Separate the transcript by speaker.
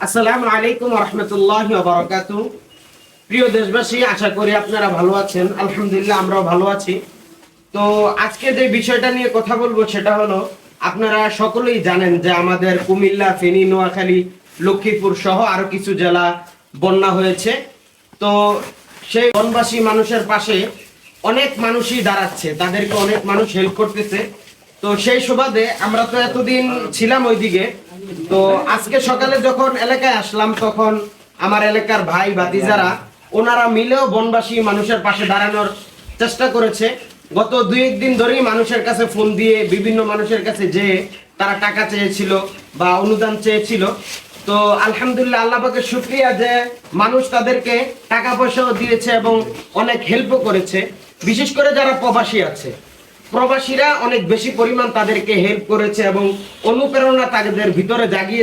Speaker 1: আসসালামু আলাইকুম ওয়া রাহমাতুল্লাহি ওয়া বারাকাতুহু। প্রিয় দেশবাসী, আশা করি আপনারা ভালো আছেন। আলহামদুলিল্লাহ, আমরাও ভালো আছি। তো আজকে যে বিষয়টা নিয়ে কথা বলবো সেটা হলো, আপনারা সকলেই জানেন যে আমাদের কুমিল্লা, ফেনী, নোয়াখালী, লক্ষ্মীপুর সহ আরো কিছু জেলা বন্যা হয়েছে। তো সেই বনবাসী মানুষের পাশে অনেক মানুষই দাঁড়াচ্ছে, তাদেরকে অনেক মানুষ হেল্প করতেছে। তো সেই সুবাদে আমরা তো এতদিন ছিলাম ওইদিকে, তো আজকে সকালে যখন এলাকায় আসলাম তখন আমার এলাকার ভাই ভাতিজারা ওনারা মিলেও বনবাসী মানুষের পাশে দাঁড়ানোর চেষ্টা করেছে। গত 2-1 দিন ধরেই মানুষের কাছে ফোন দিয়ে বিভিন্ন মানুষের কাছে যে তারা টাকা চেয়েছিল বা অনুদান চেয়েছিল। তো আলহামদুলিল্লাহ, আল্লাহ পাকের শুকরিয়া যে মানুষ তাদেরকে টাকা পয়সাও দিয়েছে এবং অনেক হেল্পও করেছে। বিশেষ করে যারা প্রবাসী আছে, প্রবাসীরা অনেক বেশি পরিমাণ তাদেরকে হেল্প করেছে এবং অনুপ্রেরণা তাদের ভিতরে জাগিয়ে